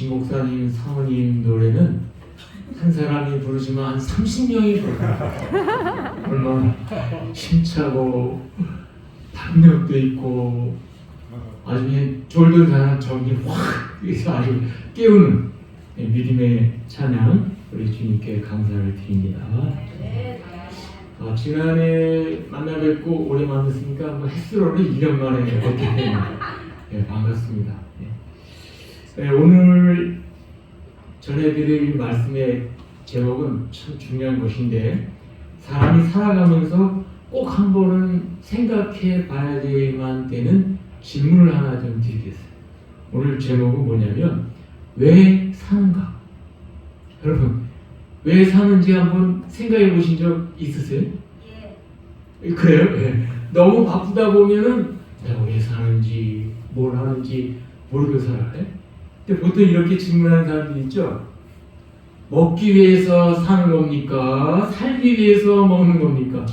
진 목사님, 사모님 노래는 한 사람이 부르지만 한 30명이 부르요. 얼마나 힘차고 박력도 있고 아주 그냥 졸졸하는 정이 확 그래서 아주 깨우는 믿음의 찬양 우리 주님께 감사를 드립니다. 지난해 만나 뵙고 오래 만났으니까 뭐 햇수로는 2년 만에 뵙게 됩니다. 반갑습니다. 오늘 전해드릴 말씀의 제목은 참 중요한 것인데 사람이 살아가면서 꼭 한 번은 생각해 봐야만 되는 질문을 하나 좀 드리겠어요. 오늘 제목은 뭐냐면 왜 사는가? 여러분 왜 사는지 한번 생각해 보신 적 있으세요? 예. 그래요? 예. 너무 바쁘다 보면은 내가 왜 사는지 뭘 하는지 모르고 살아요. 근데 보통 이렇게 질문하는 사람들이 있죠. 먹기 위해서 사는 겁니까? 살기 위해서 먹는 겁니까?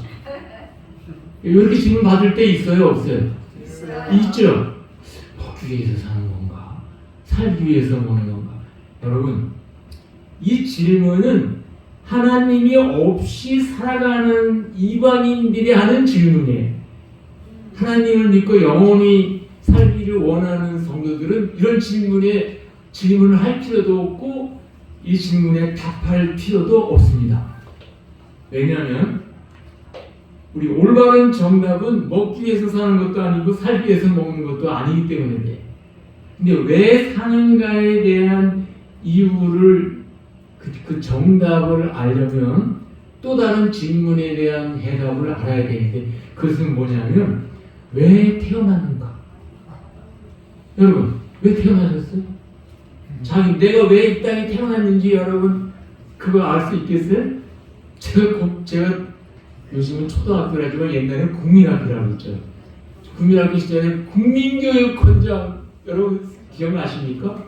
이렇게 질문 받을 때 있어요? 없어요? 있죠? 먹기 위해서 사는 건가? 살기 위해서 먹는 건가? 여러분 이 질문은 하나님이 없이 살아가는 이방인들이 하는 질문이에요. 하나님을 믿고 영원히 살기를 원하는 성도들은 이런 질문을 할 필요도 없고 이 질문에 답할 필요도 없습니다. 왜냐하면 우리 올바른 정답은 먹기 위해서 사는 것도 아니고 살기 위해서 먹는 것도 아니기 때문에 근데 왜 사는가에 대한 이유를 그 정답을 알려면 또 다른 질문에 대한 해답을 알아야 되는데 그것은 뭐냐면 왜 태어났는가? 여러분 왜 태어나셨어요? 내가 왜 이 땅에 태어났는지 여러분 그거 알 수 있겠어요? 제가 요즘은 초등학교라지만 옛날에는 국민학교라고 했죠. 국민학교 시절에 국민교육헌장 여러분 기억나십니까?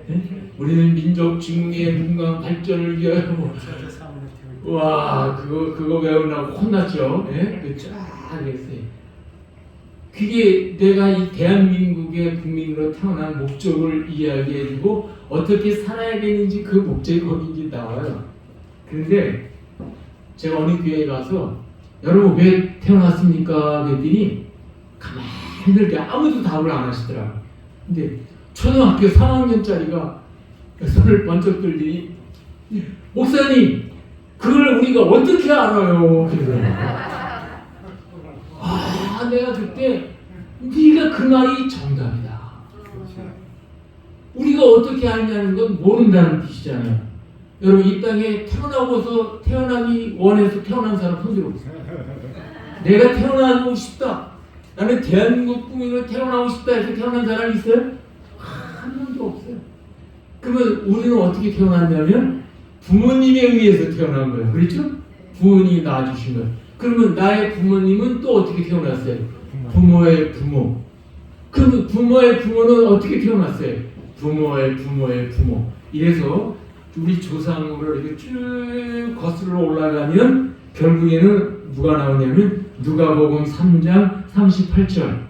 네? 우리는 민족 증후의 문강 발전을 위하여 와 그거 배우려고 혼났죠. 네? 쫙 했어요. 그게 내가 이 대한민국의 국민으로 태어난 목적을 이야기해주고 어떻게 살아야 되는지 그 목적이 거기인지 나와요. 그런데 제가 어느 교회에 가서 여러분 왜 태어났습니까? 그랬더니 가만히 있는데 아무도 답을 안 하시더라고요. 근데 초등학교 3학년짜리가 손을 번쩍 들더니 목사님 그걸 우리가 어떻게 알아요? 그러더라고요. 내가 그때 네가 그 말이 정답이다. 우리가 어떻게 알냐는 건 모른다는 뜻이잖아요. 여러분 이 땅에 태어나기 원해서 태어난 사람 손 들어보세요. 내가 태어나고 싶다. 나는 대한민국 국민으로 태어나고 싶다 해서 태어난 사람이 있어요? 한 명도 없어요. 그러면 우리는 어떻게 태어났냐면 부모님에 의해서 태어난 거예요. 그렇죠? 부모님이 낳아주신 거예요. 그러면 나의 부모님은 또 어떻게 태어났어요? 부모의 부모. 그럼 부모의 부모는 어떻게 태어났어요? 부모의 부모의 부모. 이래서 우리 조상으로 이렇게 쭉 거슬러 올라가면 결국에는 누가 나오냐면 누가복음 3장 38절.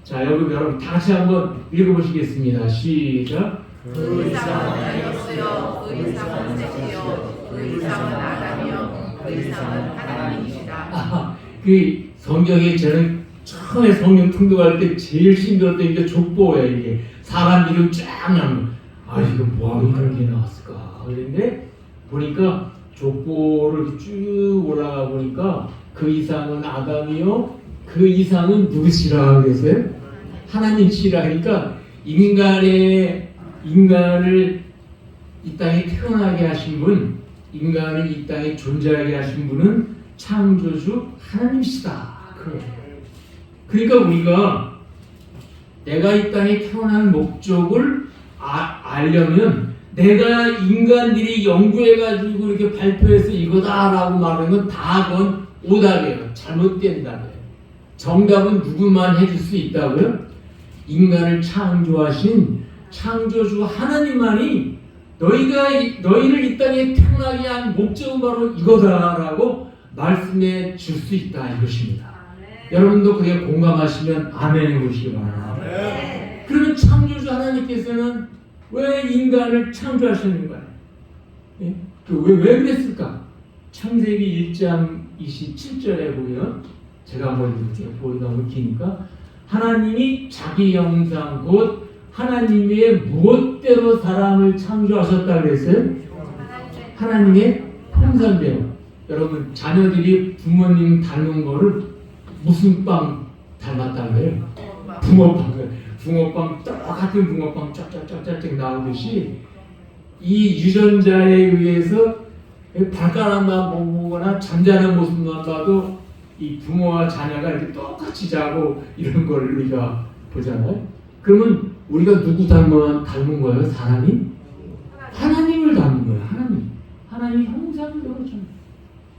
자, 여러분 다 같이 한번 읽어보시겠습니다. 시작. 그 이상은 아니었으요 그 이상은 셋이요 그 이상은 아담이요 그 이상은 하나님이시다. 그 성경에 저는 처음에 성경 통독할 때 제일 힘들었던 게 족보예요. 이게 사람 이름 쫙 나오는 거. 이거 뭐하러 이런 게 나왔을까? 그런데 보니까 족보를 쭉 올라가 보니까 그 이상은 아담이요 그 이상은 누구시라 그랬어요? 하나님이시라 하니까 인간을 이 땅에 태어나게 하신 분, 인간을 이 땅에 존재하게 하신 분은 창조주 하나님이시다. 그러니까 우리가 내가 이 땅에 태어난 목적을 알려면 내가 인간들이 연구해가지고 이렇게 발표해서 이거다라고 말하는 건 다 그건 오답이에요. 잘못된 답이에요. 정답은 누구만 해줄 수 있다고요? 인간을 창조하신 창조주 하나님만이 너희를 이 땅에 태어나게 한 목적은 바로 이거다라고 말씀해 줄 수 있다 이것입니다. 여러분도 그게 공감하시면 아멘 해보시기 바랍니다. 그러면 창조주 하나님께서는 왜 인간을 창조하셨는가? 예? 왜 그랬을까? 창세기 1장 27절에 보면 제가 한번 읽을게요. 보기가 너무 기니까 하나님이 자기 형상 곧 하나님의 무엇대로 사람을 창조하셨다 그랬어요? 하나님의 형상대로. 여러분 자녀들이 부모님 닮은 거를 무슨 빵 닮았다고 해요? 붕어빵 똑같은 붕어빵 쫙쫙쫙쫙 나오듯이 이 유전자에 의해서 발가락만 보거나 잠자는 모습만 봐도 이 부모와 자녀가 이렇게 똑같이 자고 이런 걸 우리가 보잖아요. 그러면 우리가 누구 닮은 거예요? 사람이? 하나님을 닮은 거예요. 하나님 형상대로 참.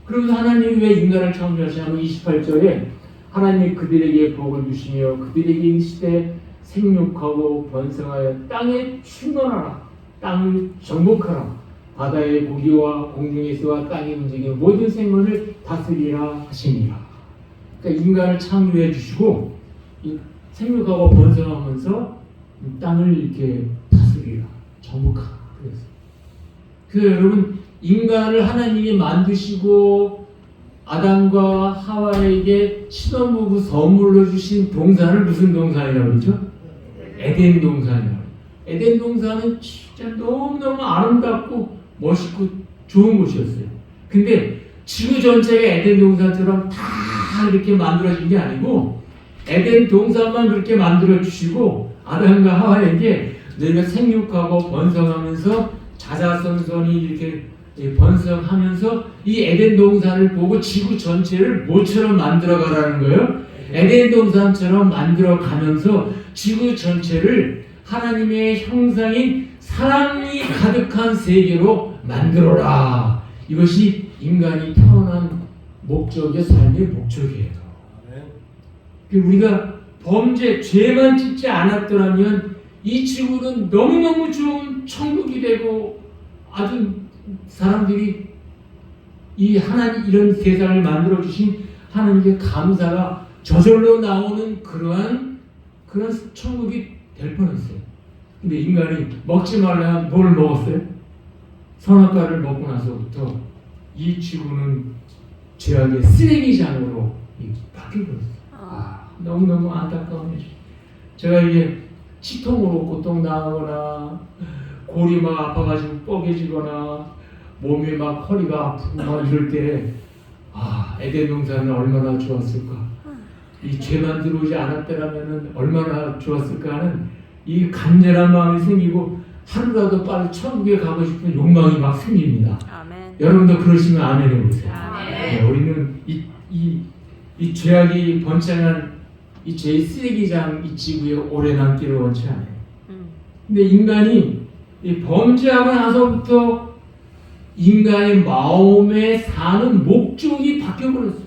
그러면서 하나님이 왜 인간을 창조하시냐면 28절에 하나님이 그들에게 복을 주시며 그들에게 이르시되 생육하고 번성하여 땅에 충만하라. 땅을 정복하라. 바다의 고기와 공중에서와 땅에 움직이는 모든 생물을 다스리라 하시니라. 그러니까 인간을 창조해 주시고 생육하고 번성하면서 땅을 이렇게 다스리라. 정복하라. 그래서 여러분 인간을 하나님이 만드시고 아담과 하와에게 신혼부부 선물로 주신 동산을 무슨 동산이라고 그러죠? 에덴 동산이라고. 에덴 동산은 진짜 너무너무 아름답고 멋있고 좋은 곳이었어요. 근데 지구 전체가 에덴 동산처럼 다 이렇게 만들어진 게 아니고 에덴 동산만 그렇게 만들어 주시고 아담과 하와에게 너희가 생육하고 번성하면서 자자손손이 이렇게 번성하면서 이 에덴 동산을 보고 지구 전체를 뭐처럼 만들어 가라는 거예요? 에덴 동산처럼 만들어 가면서 지구 전체를 하나님의 형상인 사랑이 가득한 세계로 만들어라. 이것이 인간이 태어난 목적의 삶의 목적이에요. 우리가 범죄, 죄만 짓지 않았더라면 이 지구는 너무너무 좋은 천국이 되고 아주 사람들이 이 하나님 이런 세상을 만들어 주신 하나님께 감사가 저절로 나오는 그런 천국이 될 뻔했어요. 근데 인간이 먹지 말라 뭘 먹었어요? 선악과를 먹고 나서부터 이 지구는 죄악의 쓰레기장으로 바뀌어버렸어요. 너무너무 안타까운 일이죠. 제가 이게 치통으로 고통당하거나 골이 막 아파가지고 뻐개지거나 몸이 막 허리가 아프고 막 이럴 때 에덴 동산은 얼마나 좋았을까. 이 죄만 들어오지 않았더라면 얼마나 좋았을까 하는 이 간절한 마음이 생기고 하루라도 빨리 천국에 가고 싶은 욕망이 막 생깁니다. 아멘. 여러분도 그러시면 아멘 해보세요. 아멘. 네, 우리는 이 죄악이 번창한 이 죄의 쓰레기장 이 지구에 오래 남기를 원치 않아요. 근데 인간이 이 범죄하고 나서부터 인간의 마음에 사는 목적이 바뀌어버렸어요.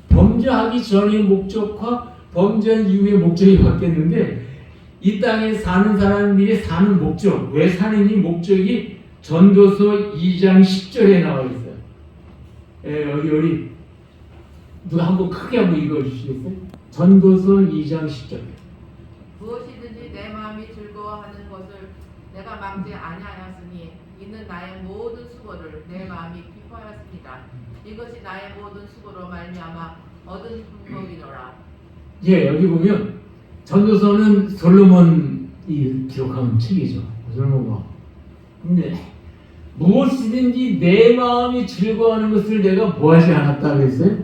범죄하기 전의 목적과 범죄한 이후의 목적이 바뀌었는데 이 땅에 사는 사람들이 사는 목적, 왜 사는지 목적이 전도서 2장 10절에 나와 있어요. 어디 누가 한번 크게 한번 읽어주시겠어요? 전도서 2장 10절. 무엇이든지 내 마음이 즐거워하는 것을 내가 막지 아니하였으니 이는 나의 모든 수고를 내 마음이 기뻐하였습니다. 이것이 나의 모든 수고로 말미암아 얻은福이더라. 예, 여기 보면 전도서는 솔로몬이 기록한 책이죠. 솔로몬. 근데 무엇이든지 내 마음이 즐거워하는 것을 내가 뭐하지 않았다 그랬어요?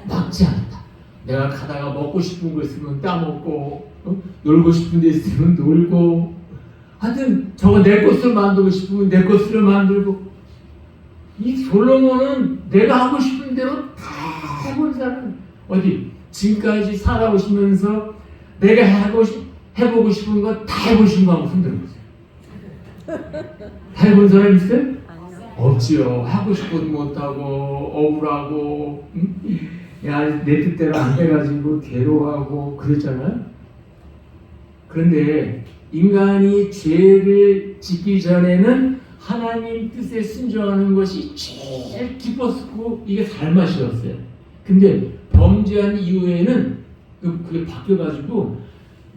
막지 않았다. 내가 가다가 먹고 싶은 거 있으면 따먹고 놀고 싶은 데 있으면 놀고 하여튼 저거 내 것을 만들고 싶으면 내 것을 만들고 이 솔로몬은 내가 하고 싶은 대로 다 해본 사람. 어디 지금까지 살아오시면서 내가 해보고 싶은 거 다 해보신 거 한번 흔들어보세요. 다 해본 사람 있어요? 없지요. 하고 싶어도 못하고 억울하고 야, 내 뜻대로 안 돼가지고 괴로워하고 그랬잖아요. 그런데 인간이 죄를 짓기 전에는 하나님 뜻에 순종하는 것이 제일 기뻤고 이게 살맛이었어요. 근데 범죄한 이후에는 그게 바뀌어가지고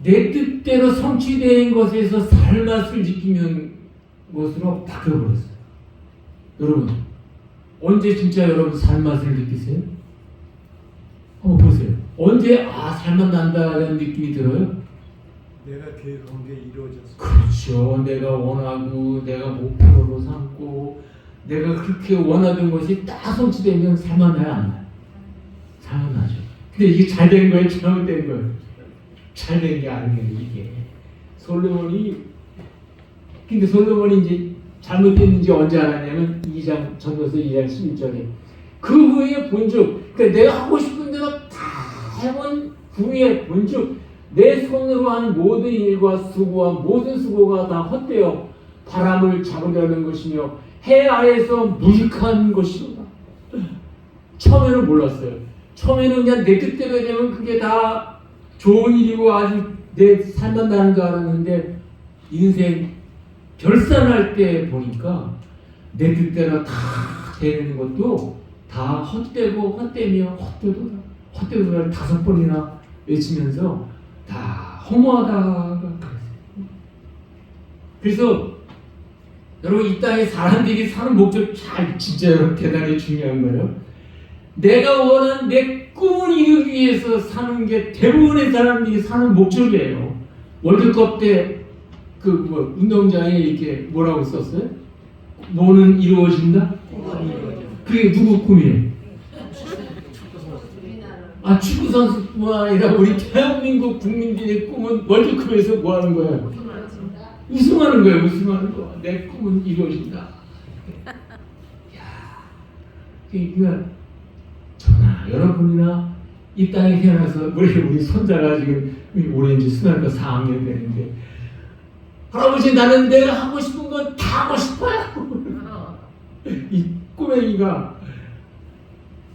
내 뜻대로 성취된 것에서 살맛을 느끼는 것으로 바뀌어버렸어요. 여러분, 언제 진짜 여러분 살맛을 느끼세요? 한번 보세요. 언제 살맛 난다는 느낌이 들어요? 내가 계획한 게 이루어졌어. 그렇죠. 내가 원하고 내가 목표로 삼고 내가 그렇게 원하던 것이 딱 성취되면 살맛 나요, 안 나요? 살맛 나죠. 근데 이게 잘 된 거예요, 잘못된 거예요? 잘 된 게 아니에요, 이게. 근데 솔로몬이 이제 잘못됐는지 언제 알았냐면 2장, 전도서 2장 11절에 그 후에 본즉, 그러니까 내가 하고 싶은 대로 다 해본 후에 본즉 내 손으로 한 모든 일과 수고와 모든 수고가 다 헛되어 바람을 잡으려는 것이며 해 아래에서 무익한 것이로다. 처음에는 몰랐어요. 처음에는 그냥 내 뜻대로 되면 그게 다 좋은 일이고 아주 내 살만 나는 줄 알았는데 인생 결산할 때 보니까 내 뜻대로 다 되는 것도 다 헛되고 헛되며 헛되고를 5번이나 외치면서 다 허무하다가 그랬어요. 그래서 여러분 이 땅에 사람들이 사는 목적 진짜 여러분 대단히 중요한 거예요. 내가 원하는 내 꿈을 이루기 위해서 사는 게 대부분의 사람들이 사는 목적이에요. 월드컵 때 운동장에 이렇게 뭐라고 썼어요? 뭐는 이루어진다? 그게 누구 꿈이에요? 축구 선수뿐만 아니라 우리 대한민국 국민들의 꿈은 월드컵에서 뭐 하는 거예요? 우승하는 거예요. 우승하는 거. 내 꿈은 이루어진다. 그러니까 저나 여러분이나 이 땅에 태어나서 우리 손자가 지금 올해 이제 수능과 4학년 되는데 할아버지 나는 내가 하고 싶은 건 다 하고 싶어요. 이 꼬맹이가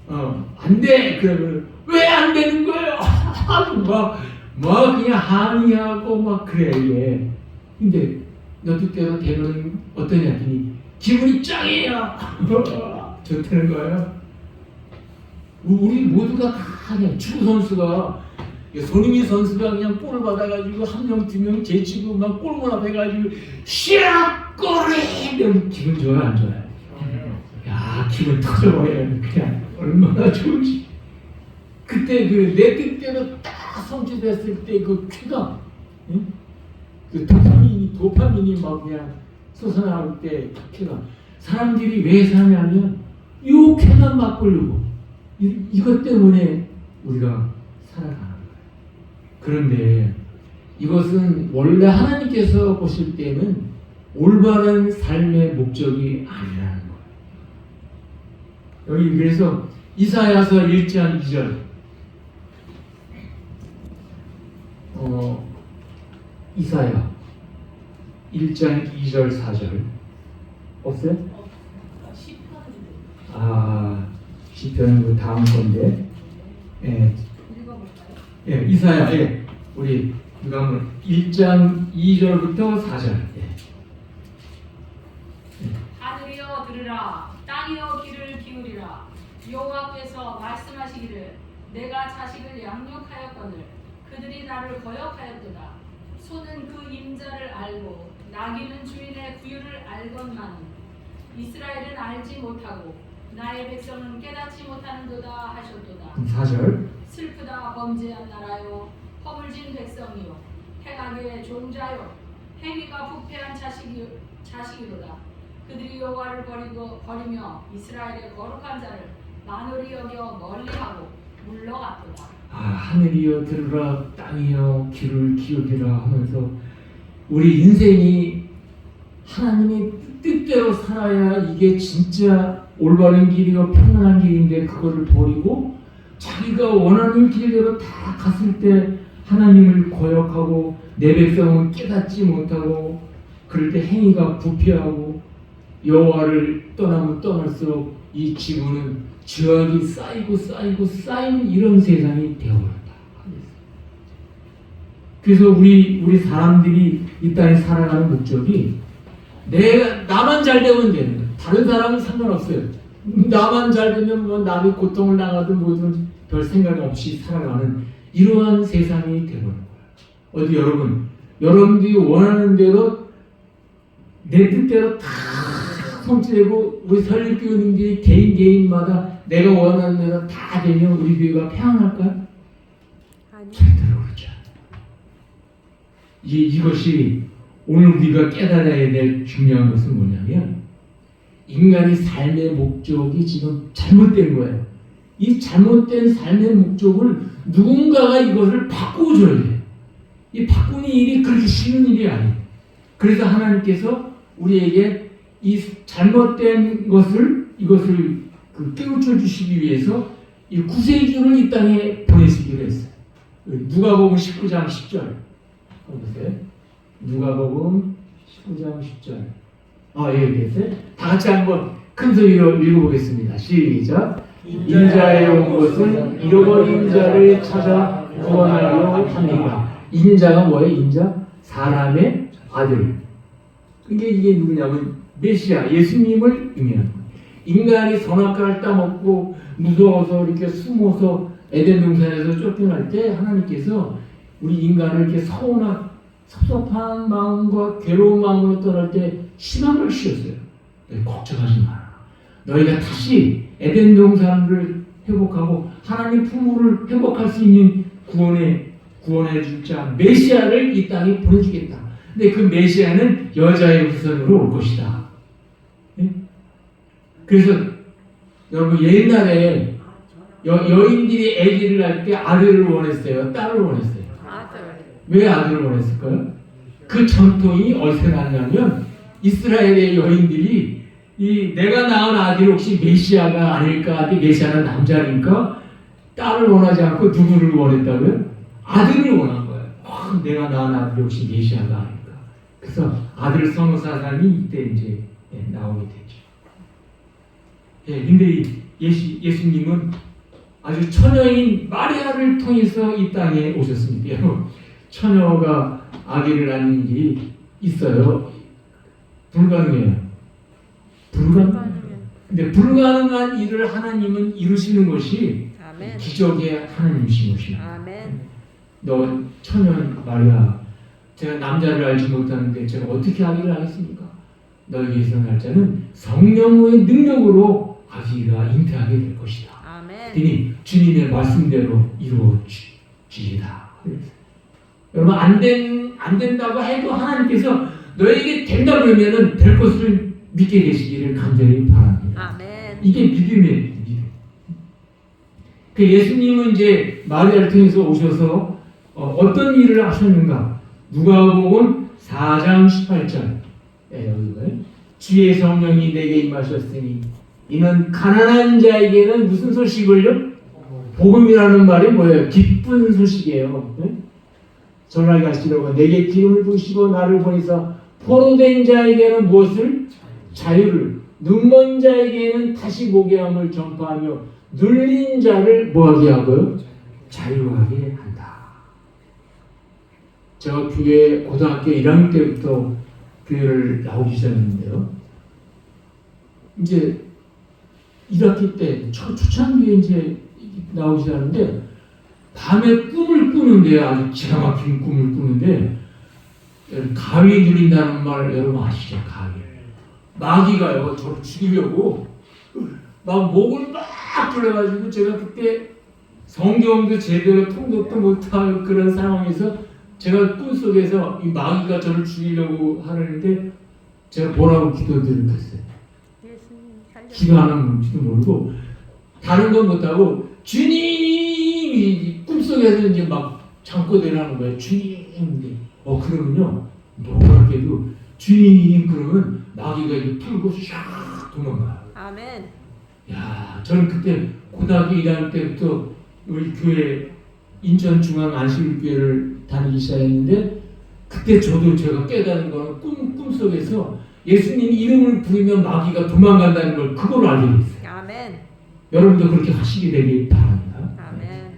안 돼. 그러면 왜 안 되는 거예요? 그냥 항의하고 막 그래 얘. 근데 너 뜻대로 되면 어떠냐 했더니 기분이 짱이에요. 좋다는 거예요. 우리 모두가 다 그냥 축구 선수가 손흥민 선수가 그냥 볼을 받아가지고 1명, 2명 제치고 막 골문앞 해가지고 샤 골이 이러면 기분 좋아요, 안 좋아요? 야 기분 터져버려요. 그냥 얼마나 좋은지. 그때 내 뜻대로 딱 성취됐을 때 그 쾌감, 응? 그 도파민이 막 그냥 솟아나올 때 그 쾌감. 사람들이 왜 사냐면 요 쾌감 맛보려고 이것 때문에 우리가 살아가는 거예요. 그런데 이것은 원래 하나님께서 보실 때는 올바른 삶의 목적이 아니라는 거예요. 여기 그래서 이사야서 1장 2절 이사야 1장 2절 4절 없어요? 시편은 그 다음 건데 이사야 우리 이거 한번 1장 2절부터 4절 하늘이여 들으라 땅이여 귀를 기울이라 여호와께서 말씀하시기를 내가 자식을 양육하였거늘 그들이 나를 거역하였도다. 소는 그 임자를 알고 나귀는 주인의 구유를 알건만은 이스라엘은 알지 못하고 나의 백성은 깨닫지 못하는도다 하셨도다. 4절 슬프다 범죄한 나라요 허물진 백성이요 행악의 종자요 행위가 부패한 자식이로다. 그들이 여호와를 버리며 이스라엘의 거룩한 자를 만홀히 여겨 멀리하고 물러갔도다. 하늘이여 들으라 땅이여 귀를 기울이라 하면서 우리 인생이 하나님의 뜻대로 살아야 이게 진짜 올바른 길이고 평안한 길인데 그거를 버리고 자기가 원하는 길대로 다 갔을 때 하나님을 거역하고 내 백성은 깨닫지 못하고 그럴 때 행위가 부패하고 여호와를 떠나면 떠날수록 이 지구는 죄악이 쌓이는 이런 세상이 되어버렸다. 그래서 우리 사람들이 이 땅에 살아가는 목적이 나만 잘 되면 되는 거예요. 다른 사람은 상관없어요. 나만 잘 되면 뭐 남이 고통을 당하든 뭐든 별 생각 없이 살아가는 이러한 세상이 되어버린 거예요. 어디 여러분들이 원하는 대로 내 뜻대로 다 성취되고 우리 설립교우님들이 개인마다 내가 원하는 대로 다 되면 우리 교회가 평안할까요? 절대로 그렇죠. 이것이 오늘 우리가 깨달아야 될 중요한 것은 뭐냐면 인간의 삶의 목적이 지금 잘못된 거예요. 이 잘못된 삶의 목적을 누군가가 이것을 바꾸어줘야 돼요. 이 바꾸는 일이 그렇게 쉬운 일이 아니에요. 그래서 하나님께서 우리에게 이 잘못된 이것을 깨우쳐 주시기 위해서 이 구세주를 이 땅에 보내시기로 했어요. 누가복음 19장 10절 보세요. 누가복음 19장 10절. 예, 됐어요. 다 같이 한번 큰 소리로 읽어보겠습니다. 시작. 인자에 온 것은 잃어버린 자를 찾아 구원하려 합니다. 인자가 뭐예요? 인자? 사람의 아들. 그게 이게 누구냐면 메시아, 예수님을 의미하는 거예요. 인간이 선악과를 따먹고 무서워서 이렇게 숨어서 에덴 동산에서 쫓겨날 때 하나님께서 우리 인간을 이렇게 서운한 섭섭한 마음과 괴로운 마음으로 떠날 때 희망을 주셨어요. 걱정하지 마라. 너희가 다시 에덴 동산을 회복하고 하나님 품으로 회복할 수 있는 구원해 줄 자 메시아를 이 땅에 보내주겠다. 근데 그 메시아는 여자의 후손으로 올 것이다. 네? 그래서 여러분 옛날에 여인들이 아기를 낳을 때 아들을 원했어요? 딸을 원했어요? 왜 아들을 원했을까요? 그 전통이 어디서 났냐면 이스라엘의 여인들이 내가 낳은 아들이 혹시 메시아가 아닐까? 메시아는 남자니까 딸을 원하지 않고 누구를 원했다고요? 아들을 원한 거예요. 내가 낳은 아들이 혹시 메시아가 아닐까? 그래서 아들 선호 사상이 이때 이제 나오게 되죠. 근데 예수님은 아주 처녀인 마리아를 통해서 이 땅에 오셨습니다. 처녀가 아기를 낳는 일이 있어요. 불가능해요. 근데 불가능한 일을 하나님은 이루시는 것이 아멘. 기적의 하나님이신 것입니다. 아멘. 너 처녀 마리아, 제가 남자를 알지 못하는데 제가 어떻게 아기를 낳겠습니까? 너희에서 날 자는 성령의 능력으로 아기가 잉태하게 될 것이다. 아멘. 그러니 주님의 말씀대로 이루어지리다. 여러분 안 된다고 해도 하나님께서 너에게 된다 그러면은 될 것을 믿게 되시기를 간절히 바랍니다. 아멘. 이게 믿음의 믿음. 그 예수님은 이제 마리아를 통해서 오셔서 어떤 일을 하셨는가? 누가복음 4장 18절. 주의 성령이 내게 임하셨으니 이는 가난한 자에게는 무슨 소식을요? 복음이라는 말이 뭐예요? 기쁜 소식이에요. 전할 가시려고 내게 기름을 부으시고 나를 보내서 포로된 자에게는 무엇을? 자유를, 눈먼 자에게는 다시 보게 함을 전파하며 눌린 자를 뭐하게 하고요? 자유하게 한다. 제가 고등학교 1학년 때부터 교회를 나오기 시작했는데요. 이제 1학기 때 초창기에 이제 나오기 시작하는데 밤에 꿈을 꾸는데요. 아주 기가 막힌 꿈을 꾸는데 가위 눌린다는 말 여러분 아시죠? 가위. 마귀가요 저를 죽이려고 막 목을 막 불러가지고 제가 그때 성경도 제대로 통독도 못할 그런 상황에서 제가 꿈속에서 이 마귀가 저를 죽이려고 하는데 제가 뭐라고 기도드렸어요. 기도 하나 뭔지도 모르고 다른 건 못하고 주님이 꿈속에서 이제 막 잠꼬대를 하는 거예요. 주님. 그러면요 놀랍게도 주님 그러면 마귀가 이렇게 풀고 샥 도망가요. 아멘. 야, 저는 그때 고등학교 1학년 때부터 우리 교회 인천중앙안식교회를 다니기 시작했는데 그때 제가 깨달은 거는 꿈속에서 예수님 이름을 부르면 마귀가 도망간다는 걸 그걸 알게 됐어요. 아멘. 여러분도 그렇게 하시게 되길 바랍니다. 아멘.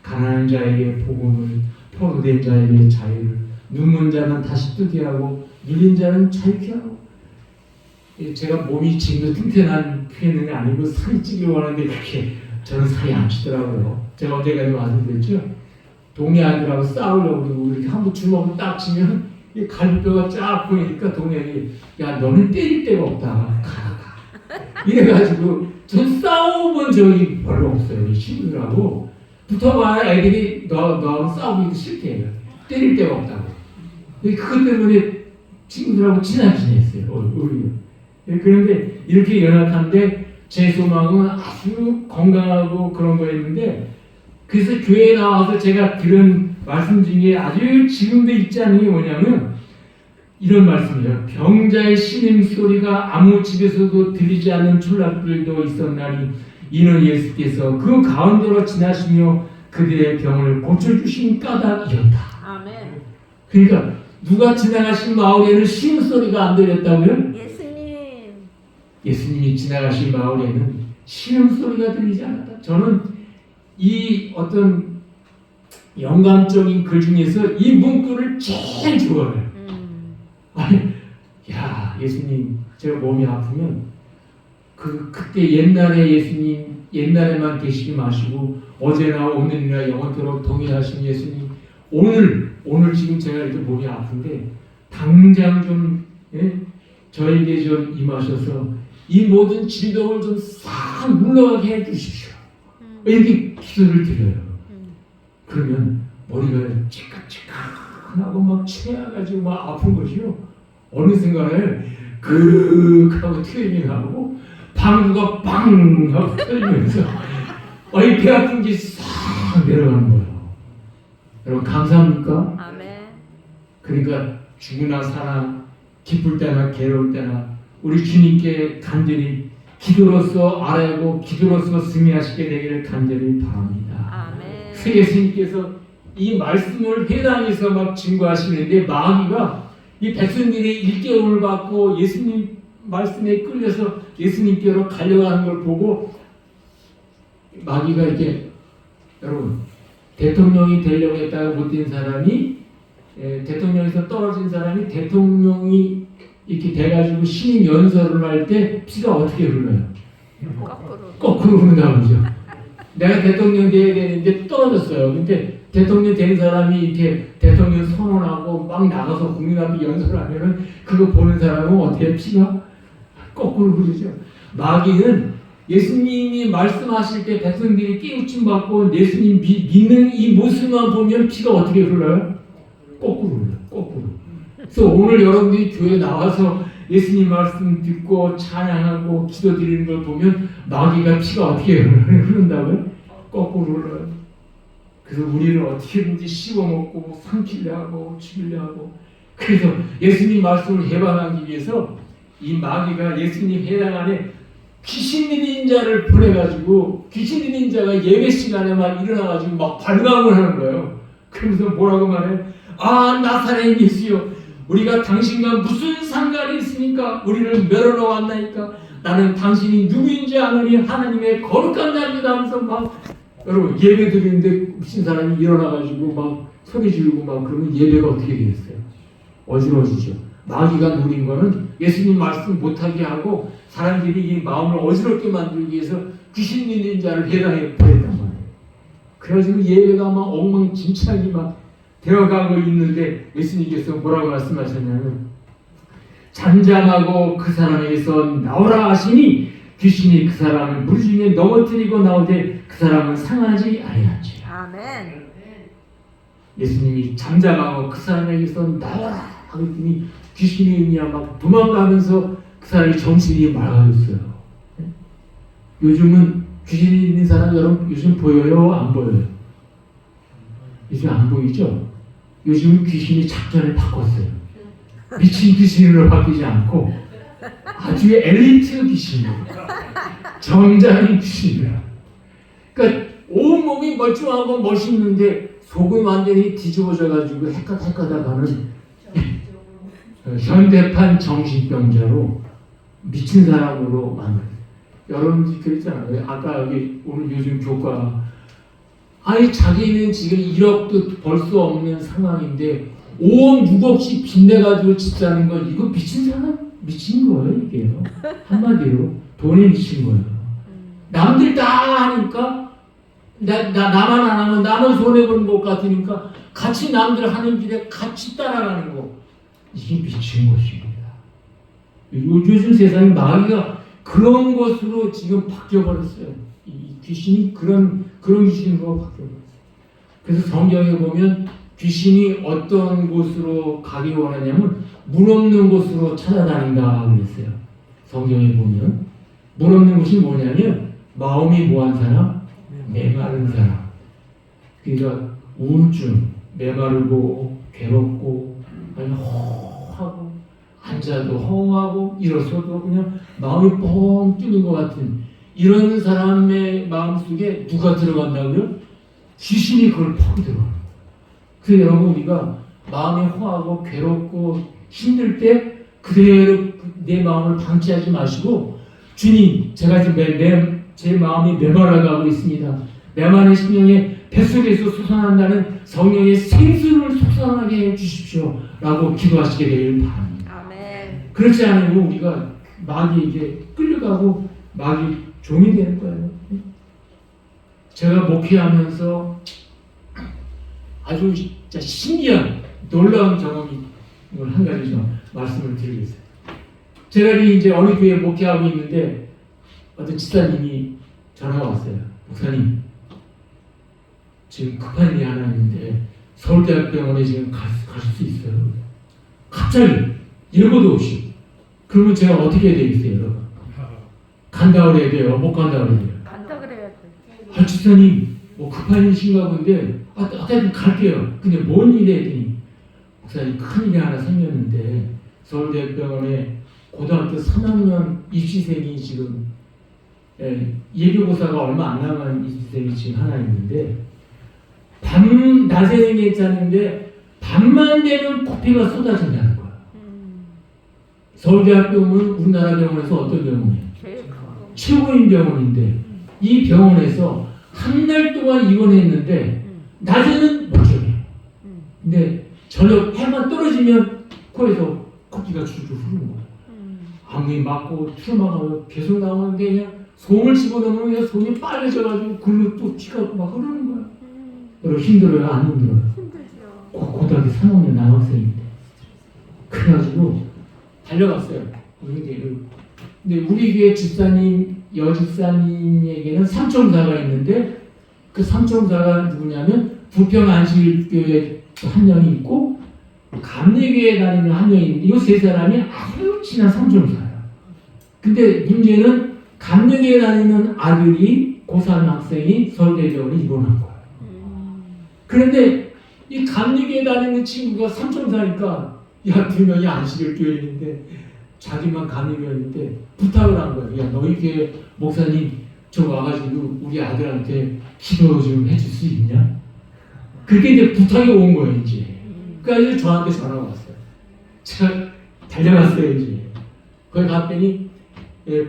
가난한 자에게 복음을, 포로된 자에게 자유를, 눈먼 자는 다시 뜨게 하고 눌린 자는 자유케 하고. 제가 몸이 지금도 튼튼한 편은 아니고 살이 찌기를 원하는데 그렇게 저는 살이 안 찌더라고요. 제가 언제까지 말씀드렸죠? 동네 아이들하고 싸우려고 그러고 이렇게 한번 주먹을 딱 치면 이 갈비뼈가 쫙 보이니까 동네 애들이 야 너는 때릴 데가 없다 가 이래가지고 전 싸워본 적이 별로 없어요. 이 친구들하고 붙어봐야 애들이 너하고 싸우기도 싫대 해요. 때릴 데가 없다고. 그것 때문에 친구들하고 친하게 지냈어요. 그런데 이렇게 연약한데 제 소망은 아주 건강하고 그런 거였는데 그래서 교회에 나와서 제가 들은 말씀 중에 아주 지금도 잊지 않는 게 뭐냐면 이런 말씀이에요. 병자의 신음소리가 아무 집에서도 들리지 않는 출락들도 있었나니 이는 예수께서 그 가운데로 지나시며 그들의 병을 고쳐주신 까닭이었다. 아멘. 그러니까 누가 지나가신 마을에는 신음소리가 안 들렸다고요? 예수님이 지나가신 마을에는 신음소리가 들리지 않았다. 저는 이 어떤 영감적인 글 중에서 이 문구를 제일 좋아해요. 아니, 야 예수님 제가 몸이 아프면 그때 옛날에 예수님 옛날에만 계시지 마시고 어제나 오늘이나 영원토록 동일하신 예수님 오늘 지금 제가 이렇게 몸이 아픈데 당장 좀 저에게 좀 임하셔서 이 모든 진동을 좀 싹 물러가게 해주십시오. 이렇게 기도를 드려요. 그러면 머리가 찌깍찌깍하고 막 체해가지고 막 아픈 것이요. 어느 순간에 하고 트레이닝하고 방구가 빵 하고 터지면서 이 배 아픈 게 싹 내려가는 거예요. 여러분 감사합니까? 아멘. 그러니까 죽으나 사나 기쁠 때나 괴로울 때나 우리 주님께 간절히 기도로서 아뢰고 기도로서 승리하시게 되기를 간절히 바랍니다. 아멘. 그래서 예수님께서 이 말씀을 회당에서 막 증거하시는데 마귀가 이 백성들이 일깨움을 받고 예수님 말씀에 끌려서 예수님께로 가려가는 걸 보고 마귀가 이렇게 여러분 대통령이 되려고 했다가 못된 사람이 대통령에서 떨어진 사람이 대통령이 이렇게 돼가지고 신임 연설을 할 때 피가 어떻게 흘러요? 거꾸로 흐른다고 그러죠. 내가 대통령 돼야 되는데 떨어졌어요. 근데 대통령 된 사람이 이렇게 대통령 선언하고 막 나가서 국민 앞에 연설하면은 그거 보는 사람은 어떻게 피가 거꾸로 흐르죠. 마귀는 예수님이 말씀하실 때 백성들이 깨우침 받고 예수님 믿는 이 모습만 보면 피가 어떻게 흘러요? 거꾸로 흘러요. 거꾸로. 그래서 오늘 여러분들이 교회에 나와서 예수님 말씀 듣고 찬양하고 기도드리는 걸 보면 마귀가 피가 어떻게 흐른다고요? 거꾸로 흘러요. 그래서 우리를 어떻게든지 씹어먹고 삼키려 하고 죽이려 하고 그래서 예수님 말씀을 해방하기 위해서 이 마귀가 예수님 회당 안에 귀신 들린 자를 보내가지고 귀신 들린 자가 예배 시간에 막 일어나가지고 막 발광을 하는 거예요. 그러면서 뭐라고 말해? 나사렛 예수여 우리가 당신과 무슨 상관이 있습니까? 우리를 멸하러 왔나이까? 나는 당신이 누구인지 아느니 하나님의 거룩한 자입니다 하면서 막 여러분 예배 드리는데 미친 사람이 일어나가지고 막 소리 지르고 막 그러면 예배가 어떻게 되겠어요? 어지러워지죠. 마귀가 노린 거는 예수님 말씀 못하게 하고 사람들이 이 마음을 어지럽게 만들기 위해서 귀신 들린 자를 회당에 보냈단 말이에요. 그래가지고 예배가 막 엉망진창이 막 되어가고 있는데 예수님께서 뭐라고 말씀하셨냐면 잠잠하고 그 사람에게서 나오라 하시니 귀신이 그 사람을 물 중에 넘어뜨리고 나오되 그 사람은 상하지 아니하지. 아멘. 예수님이 잠잠하고 그 사람에게서 나오라 하더니 귀신이 그냥 막 도망가면서 그 사람이 정신이 맑아졌어요. 요즘은 귀신이 있는 사람 여러분 요즘 보여요? 안 보여요? 요즘 안 보이죠? 요즘은 귀신이 작전을 바꿨어요. 미친 귀신으로 바뀌지 않고 아주 엘리트 귀신으로 정장인 귀신이라. 그러니까 온몸이 멀쩡하고 멋있는데 속은 완전히 뒤집어져가지고 헷갈하는 현대판 정신병자로 미친 사람으로 만들어요. 여러분들이 그랬잖아요. 아까 여기 오늘 요즘 교과 자기는 지금 1억도 벌 수 없는 상황인데 5억 6억씩 빚내가지고 집 사는 건 이거 미친 사람? 미친 거예요 이게요. 한마디로 돈에 미친 거예요. 남들 다 하니까 나만 안 하면 나만 손해보는 것 같으니까 같이 남들 하는 길에 같이 따라가는 거. 이게 미친 것입니다. 요즘 세상에 마귀가 그런 것으로 지금 바뀌어버렸어요. 이 귀신이 그런 귀신으로 바뀌어버렸어요. 그래서 성경에 보면 귀신이 어떤 곳으로 가기 원하냐면 물 없는 곳으로 찾아다닌다 그랬어요. 성경에 보면 물 없는 곳이 뭐냐면 마음이 뭐한 사람? 메마른 사람. 그러니까 우울증, 메마르고 괴롭고 아니 허하고 앉아도 허하고 일어서도 그냥 마음이 뻥 뚫린 것 같은 이런 사람의 마음속에 누가 들어간다고요? 귀신이 그걸 퍽 들어가는 거예요. 그래서 여러분 우리가 마음이 허하고 괴롭고 힘들 때 그대로 내 마음을 방치하지 마시고 주님 제가 지금 제 마음이 메말라가고 있습니다. 메마른 심령에 뱃속에서 솟아난다는 성령의 생수를 솟아나게 해주십시오 라고 기도하시게 되길 바랍니다. 아멘. 그렇지 않으면 우리가 마귀에게 끌려가고 마귀 종이 되는 거예요. 제가 목회하면서 아주 진짜 신기한 놀라운 경험이 한 가지 좀 말씀을 드리겠습니다. 제가 이제 어느 교회에 목회하고 있는데 어떤 집사님이 전화가 왔어요. 목사님, 지금 급한 일이 하나 있는데 서울대학병원에 지금 가실 수 있어요. 갑자기 예고도 없이. 그러면 제가 어떻게 해야 되겠어요, 여러분? 간다 그래야 돼요? 못 간다 그래야 돼요? 간다 그래야 돼. 아, 집사님, 뭐 급한 일이신가 본데, 하여튼 갈게요. 근데 뭔 일이 했더니, 목사님, 큰 일이 하나 생겼는데, 서울대학병원에 고등학교 3학년 입시생이 지금, 예비고사가 얼마 안 남은 입시생이 지금 하나 있는데, 낮에는 괜찮은데, 밤만 되면 코피가 쏟아진다는 거야. 서울대학병원은 우리나라 병원에서 어떤 병원이에요? 최고인 병원인데, 이 병원에서 한 달 동안 입원했는데 낮에는 멀쩡해. 근데 저녁 해만 떨어지면 코에서 코피가 줄줄 흐르는 거야. 암이 맞고 트루마가 계속 나오는데 그냥 솜을 집어넣으면 그냥 솜이 빨개져가지고 글로 또 피가 막 흐르는 거야. 여러분 힘들어요? 안 힘들어요? 힘들죠. 고등학교 3학년 남학생인데 그래가지고 달려갔어요. 근데 우리 교회 집사님, 여집사님에게는 삼총사가 있는데 그 삼총사가 누구냐면 부평안식교회 한 명이 있고 감리교회 다니는 한 명이 있는데 이 세 사람이 아주 친한 삼총사예요. 근데 문제는 감리교회 다니는 아들이 고3 학생이 서울대병원에 입원한 거예요. 그런데 이 감리교회 다니는 친구가 삼총사니까 야, 두 명이 안식일 교회에 있는데 자기만 감리교회에 있는데 부탁을 한 거예요. 야, 너희 교회 목사님 저 와가지고 우리 아들한테 기도 좀 해줄 수 있냐? 그게 이제 부탁이 온 거예요, 이제. 그러니까 저한테 전화가 왔어요. 제가 달려갔어요, 이제. 거기 갔더니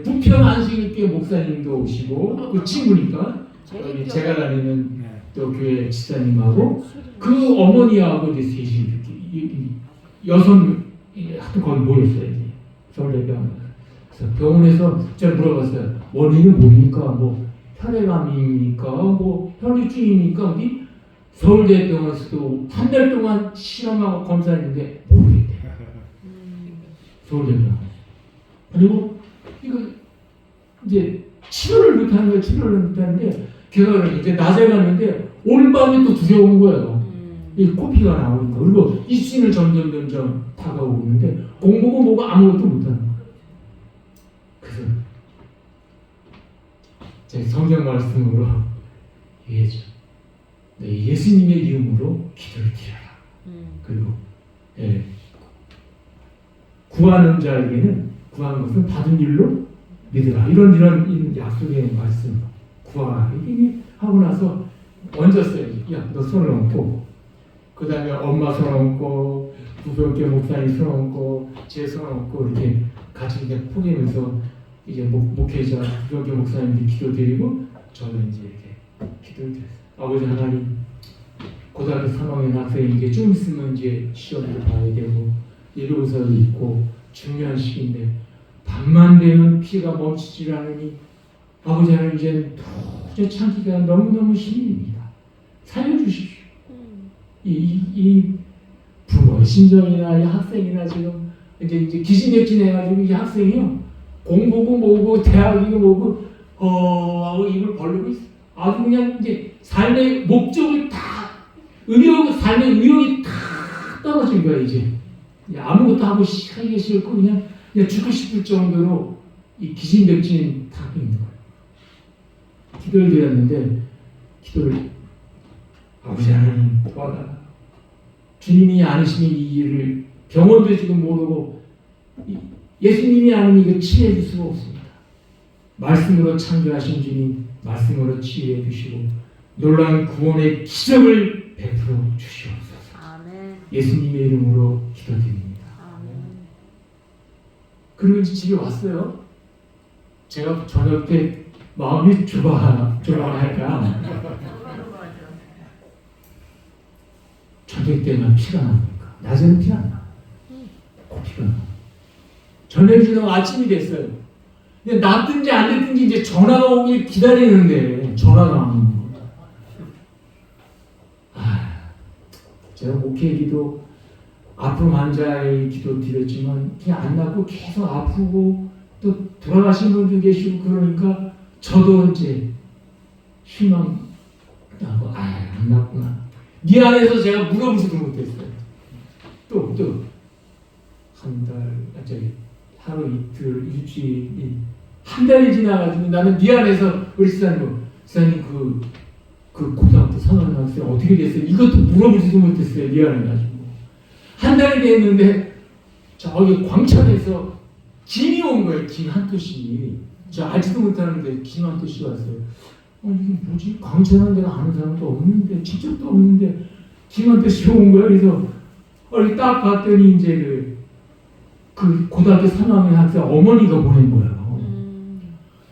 부평 안식일교회 목사님도 오시고 그 친구니까 여기 제가 다니는 또 교회 집사님하고 그 어머니하고 이제 셋이 이렇게 여섯 하여튼 거기 모였어요, 이제. 서울대병원. 그래서 병원에서 제가 물어봤어요. 원인은 뭡니까? 뭐 혈액암입니까? 뭐 혈류증입니까? 어디? 서울대병원에서도 한 달 동안 실험하고 검사했는데 모르겠대요. 서울대병원. 그리고 이거 이제 치료를 못하는 거예요. 치료를 못하는데 걔가 이제 낮에 갔는데 오늘 밤에 또 두려운 거예요. 이 코피가 나오니까. 그리고 입신을 점점 다가오고 있는데 공부고 뭐고 아무것도 못하는 거예요. 그래서 제 성경 말씀으로 얘기해줘. 예수님의 이름으로 기도를 드려라. 그리고 구하는 자에게는 구하는 것은 받은 일로 믿으라. 이런 약속의 말씀 구하라. 이게 하고 나서 얹었어요. 야, 너 손을 얹고 그 다음에 엄마 손 얹고 부병교 목사님 손 얹고 제 손 얹고 이렇게 같이 이제 포개면서 이제 목회자 부병교 목사님들 기도드리고 저는 이제 이렇게 기도를 드렸어요. 아버지 하나님, 고등학교 3학년 학생에게 좀 있으면 이제 시험도 봐야 되고 예비고사도 있고 중요한 시기인데 밤만 되면 피가 멈추질 않으니 아버지 하나님 이제 국제 참기가 너무너무 힘듭니다. 살려주십시오. 이 부모의 심정이나 이 학생이나 지금 이제 기진맥진해가지고 이 학생이요 공부고 뭐고 대학이고 뭐고 하고 입을 벌리고 있어. 아주 그냥 이제 삶의 목적을 다 삶의 의욕이 다 떨어진 거야 이제. 아무것도 하고 하기 싫고 그냥 죽고 싶을 정도로 이 기진맥진 타고 있는 거예요. 기도를 드렸는데 기도를 아버지 하나님 도와달라. 주님이 아니시면 이 일을 병원도 지금 모르고 예수님이 아니면 이거 치유해 줄 수가 없습니다. 말씀으로 창조하신 주님 말씀으로 치유해 주시고 놀라운 구원의 기적을 베풀어 주시옵소서. 아멘. 예수님의 이름으로 기도드립니다. 아멘. 그리고 이제 집에 왔어요. 제가 저녁 때 마음이 조바할까 저녁 때만 피가 납니까? 낮에는 피가 안 나. 피가 나. 저녁이 지나고 아침이 됐어요. 근데 났든지 안 됐든지 이제 전화가 오길 기다리는데 전화가 안 오는 거예요. 제가 목회 기도 아픈 환자의 기도 드렸지만 그냥 안 낫고 계속 아프고 또 돌아가신 분도 계시고 그러니까 저도 이제 희망하고 안 낫구나. 미안해서 제가 물어보지도 못했어요. 또 한 달, 하루 이틀, 일주일, 한 달이 지나가지고 나는 미안해서 우리 지사님 그 고등학교 3학년 학생 어떻게 됐어요? 이것도 물어보지도 못했어요. 미안해가지고 한 달이 됐는데 저기 광천에서 김이 온 거예요. 김 한 토씩. 저 알지도 못하는데 김 한 토씩 왔어요. 이게 뭐지? 광천은 내가 아는 사람도 없는데 직접도 없는데 김 한 토씩 온 거예요. 그래서 딱 봤더니 이제 그 고등학교 3학년 학생 어머니가 보낸 거예요.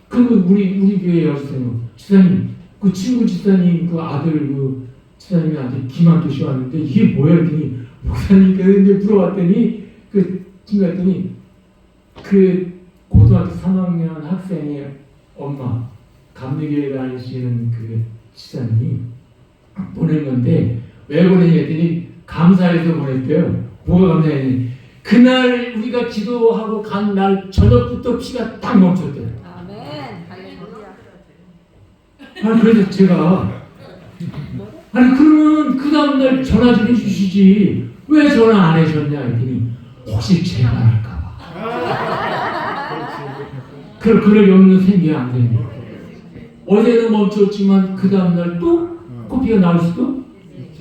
그 우리 교회 여주세요. 지사님 그 친구 지사님 그 아들 그 지사님한테 김 한 토씩 왔는데 이게 뭐야? 했더니 목사님께서 이제 물어봤더니 그 친구가 했더니 그 고등학교 3학년 학생의 엄마 감리교회 다니시는 그 지사님이 보낸 건데 왜 보내냐 했더니 감사해서 보냈대요. 뭐가 감사했니? 그날 우리가 기도하고 간 날 저녁부터 피가 딱 멈췄대요. 아멘. 할렐루야. 그래서 제가 그러면 그 다음날 전화 좀 해주시지 왜 전화 안 하셨냐 했더니 혹시 제가 할까봐. 그럴 염려 생겨야 안 됩니다. 어제는 멈췄지만 그 다음날 또 코피가 나올 수도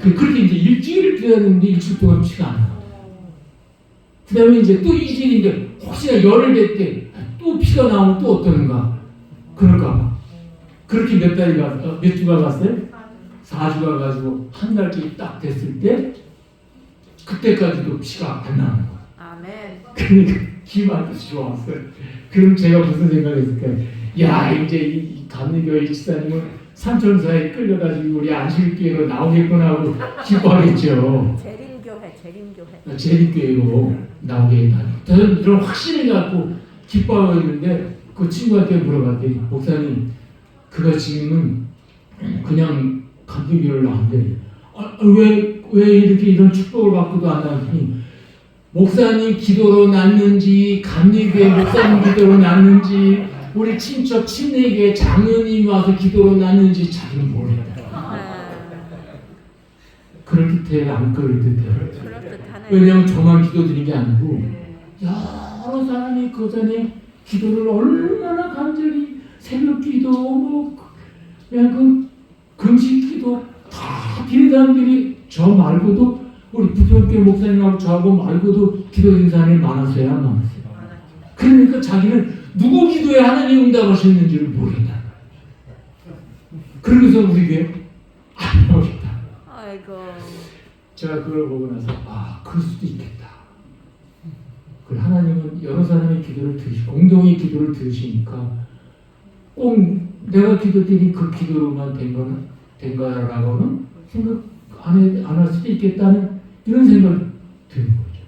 그렇게 이제 일주일을 뛰어야 되는데 일주일 동안 피가 안 나. 그 다음에 이제 또 이주일인데 혹시나 열흘 됐대 또 피가 나오면 또 어떠는가 그럴까봐. 그렇게 몇 주가 갔어요? 4주가 가지고 한 달쯤 딱 됐을 때 그때까지도 피가 안 나는 거야. 아멘. 그러니까 기만 좋았어요. 그럼 제가 무슨 생각했을까요? 야 이제 이 감리교회 지사님은 삼천사에 끌려가지고 우리 안식교회로 나오겠구나 하고 기뻐하겠죠. 재림교회로 나오겠다. 저는 그런 확신을 갖고 기뻐하고 있는데 그 친구한테 물어봤더니 목사님 그가 지금은 그냥 감리교회로 안 돼. 왜 이렇게 이런 축복을 받고도 안 나왔더니 목사님 기도로 났는지 감리교회 목사님 기도로 났는지 우리 친척 친내교회 장로님 와서 기도로 났는지 자기는 모르겠다. 그럴 듯해 안 그럴 듯해. 왜냐하면 저만 기도드린 게 아니고 여러 사람이 그 전에 기도를 얼마나 간절히 새벽 기도 뭐 그냥 그 금식 기도 다 드린 사람들이 저 말고도 우리 부정교회 목사님하고 저하고 말고도 기도드린 사람이 많았어요 안 많았어요? 그러니까 자기는 누구 기도에 하나님 응답하셨는지를 모른다. 그러면서 우리 교회 안 나오겠다. 아이고. 제가 그걸 보고 나서 그럴 수도 있겠다. 그리고 하나님은 여러 사람의 기도를 들으시고 공동의 기도를 들으시니까 꼭 내가 기도드린 그 기도로만 된 거라고는 생각 안 할 수도 있겠다는 이런 생각이 드는 거죠.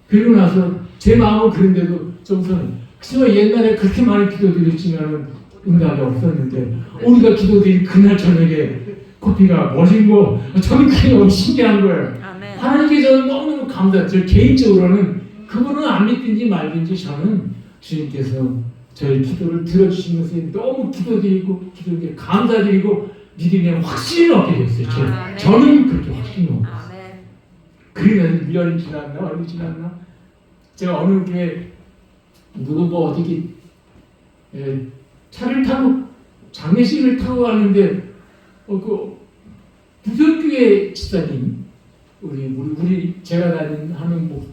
그리고 나서 제 마음은 그런데도 정서는 그치만 옛날에 그렇게 많이 기도드렸지만은 응답이 없었는데 우리가 기도드린 그날 저녁에 커피가 머진 거 저는 그게 너무 신기한 거예요. 아멘. 하나님께 저는 너무너무 감사해요. 개인적으로는 그분은 안 믿든지 말든지 저는 주님께서 저희 기도를 들어주신 것에 너무 기도드리고 기도에 감사드리고 믿음에 확신을 얻게 됐어요. 아멘. 저는 그렇게 확신이 얻었어요. 아멘. 그러면 1년이 지났나 얼마 지났나 제가 어느 교회 누구 뭐 어디 차를 타고 장례식을 타고 가는데 그 부평교회 집사님 우리 제가 하는 뭐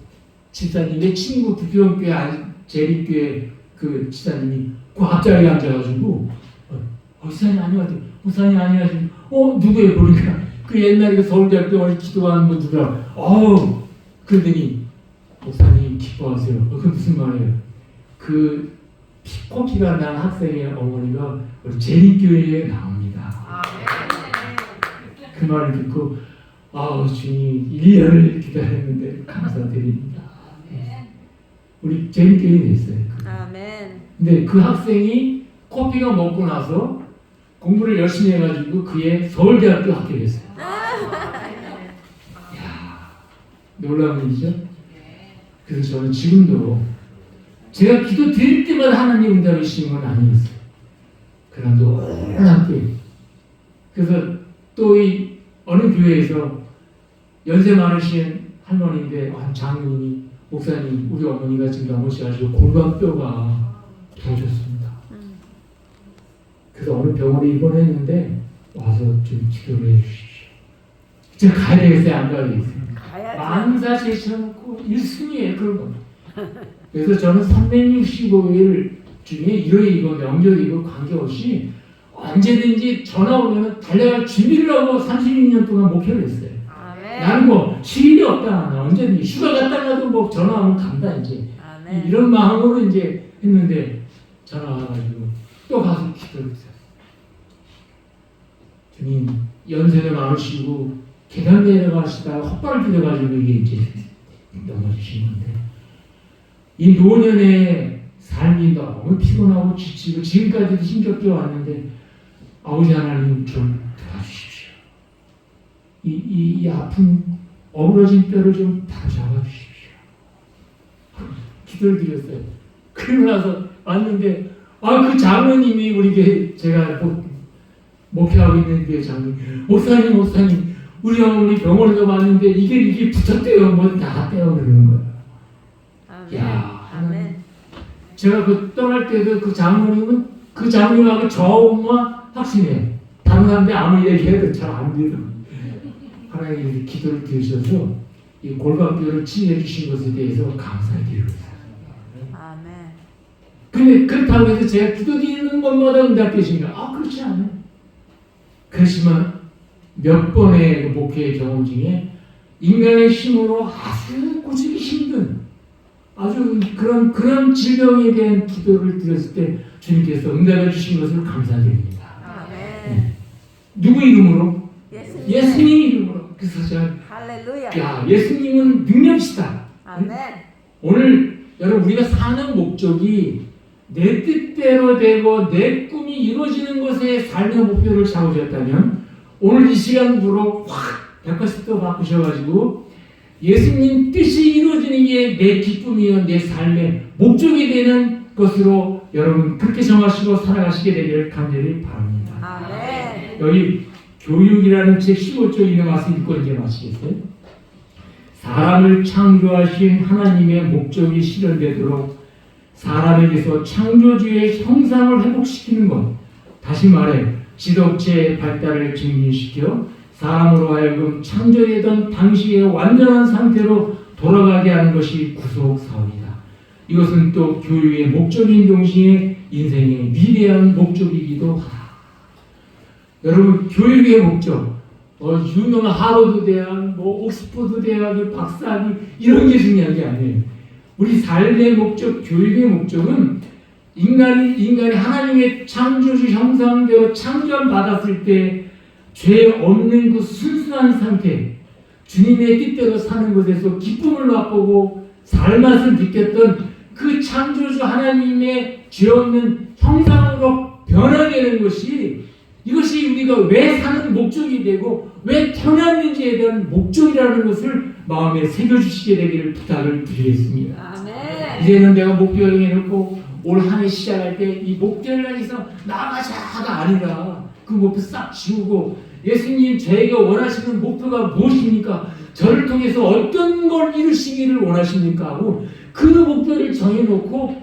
집사님의 친구 부평교회 재림교회 그 집사님이 그 앞자리에 앉아가지고 목사님 안녕하세요. 목사님 안녕하세요. 누구예요? 보니까 그 옛날에 그 서울대학교 어디 기도하는 분 누구야? 그러더니 목사님 기뻐하세요. 그 무슨 말이에요? 그 커피가 난 학생의 어머니가 우리 재림교회에 나옵니다. 그 말을 듣고 주님 1년을 기다렸는데 감사드립니다. 우리 재림교회에 됐어요. 아멘. 근데 그 학생이 커피가 먹고 나서 공부를 열심히 해가지고 그의 서울대학교 합격했어요. 이야, 놀라운 일이죠? 그래서 저는 지금도 제가 기도 드릴 때마다 하나님 응답을 주시는 건 아니었어요. 그러나 놀랍게 그래서 또 이 어느 교회에서 연세 많으신 할머니인데 장로님이 목사님 우리 어머니가 지금 넘어지셔가지고 골반뼈가 부러졌습니다. 그래서 어느 병원에 입원했는데 와서 좀 기도를 해주십시오. 제가 가야 되겠어요? 안 가야 되겠어요? 가야지. 만사 제쳐놓고 1순위에 그런 겁니다. 그래서 저는 365일 중에 일요일이고 명절이고 관계없이 언제든지 전화 오면 달려갈 준비를 하고 36년 동안 목회를 했어요. 아멘. 나는 뭐 휴일이 없다. 언제든지 휴가 갔다가도 뭐 전화하면 간다 이제. 아멘. 이런 마음으로 이제 했는데 전화 와가지고 또 가서 기도를 했어요. 주님 연세가 많으시고 계단 내려가시다가 헛발을 들여가지고 이게 이제 넘어지신 건데 이 노년의 삶이 너무 피곤하고 지치고 지금까지도 힘겹게 왔는데 아버지 하나님 좀 도와주십시오. 이 아픈 어우러진 뼈를 좀 바로잡아 주십시오. 기도를 드렸어요. 그러고 나서 왔는데 그 장로님이 우리 제가 목회하고 있는 교회 장로님 목사님 우리 어머니 병원에서 왔는데 이게 붙었대요. 뭐 나갔대요 그러는 거예요. 아멘. 야, 아멘. 제가 떠날 때도 그 장로님하고 저 엄마 확신해요. 다른 사람들 아무 얘기해도 잘 안 믿어. 하나님이 기도를 드리셔서 이 골반뼈를 치유해 주신 것에 대해서 감사드리고 있어요. 아멘. 근데 그렇다고 해서 제가 기도드리는 것마다 응답되십니까? 그렇지 않아요. 그렇지만 몇 번의 그 목회의 경험 중에 인간의 힘으로 아주 고치기 힘든 아주 그런 질병에 대한 기도를 드렸을 때 주님께서 응답해 주신 것을 감사드립니다. 아멘. 누구 이름으로? 예수님. 예수님 이름으로. 그래서 제가 할렐루야. 예수님은 능력이시다. 아멘. 오늘 여러분 우리가 사는 목적이 내 뜻대로 되고 내 꿈이 이루어지는 것에 삶의 목표를 잡으셨다면 오늘 이 시간으로 확 180도 바꾸셔가지고 예수님 뜻이 이루어지는 게 내 기쁨이요 내 삶의 목적이 되는 것으로 여러분 그렇게 정하시고 살아가시게 되기를 간절히 바랍니다. 아멘. 여기 교육이라는 책 15조 이내 와서 읽고 이제 마치겠어요. 사람을 창조하신 하나님의 목적이 실현되도록 사람에게서 창조주의 형상을 회복시키는 것, 다시 말해 지덕체의 발달을 증진시켜 사람으로 하여금 창조되던 당시의 완전한 상태로 돌아가게 하는 것이 구속 사업이다. 이것은 또 교육의 목적인 동시에 인생의 위대한 목적이기도 하다. 여러분 교육의 목적, 유명한 하버드 대학, 옥스퍼드 대학의 박사학위 이런 게 중요한 게 아니에요. 우리 삶의 목적, 교육의 목적은 인간이 하나님의 창조주 형상대로 창조함 받았을 때 죄 없는 그 순수한 상태, 주님의 뜻대로 사는 것에서 기쁨을 맛보고 살맛을 느꼈던 그 창조주 하나님의 죄 없는 형상으로 변하게 되는 것이 이것이 우리가 왜 사는 목적이 되고 왜 태어났는지에 대한 목적이라는 것을 마음에 새겨주시게 되기를 부탁을 드리겠습니다. 아멘. 이제는 내가 목표를 해놓고 올 한 해 시작할 때 이 목표를 향해서 나아가자가 아니라 그 목표 싹 지우고 예수님 저희가 원하시는 목표가 무엇입니까? 저를 통해서 어떤 걸 이루시기를 원하십니까? 하고 그 목표를 정해놓고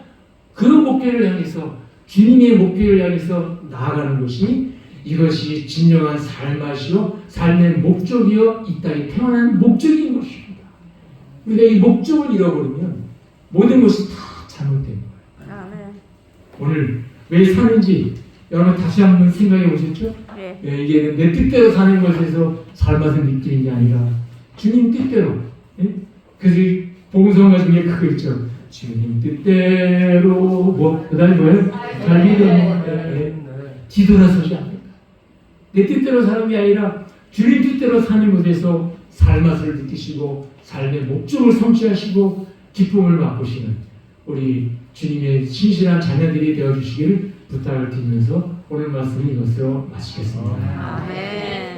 그 목표를 향해서 주님의 목표를 향해서 나아가는 것이 이것이 진정한 삶이요 삶의 목적이요 이 땅에 태어난 목적인 것입니다. 우리가 이 목적을 잃어버리면 모든 것이 다 잘못된 거예요. 아멘. 오늘 왜 사는지 여러분 다시 한번 생각해 보셨죠? 네. 이게 내 뜻대로 사는 것에서 삶맛을 느끼는 게 아니라 주님 뜻대로. 예? 그래서 복음성가 중에 그거 있죠. 주님 뜻대로 그다음에 뭐예요? 달리는 뒤돌아서지 않는다. 내 뜻대로 사는 게 아니라 주님 뜻대로 사는 것에서 삶맛을 느끼시고 삶의 목적을 성취하시고 기쁨을 맛보시는 우리 주님의 신실한 자녀들이 되어주시기를 부탁을 드리면서 오늘 말씀은 이것으로 마치겠습니다. 아멘.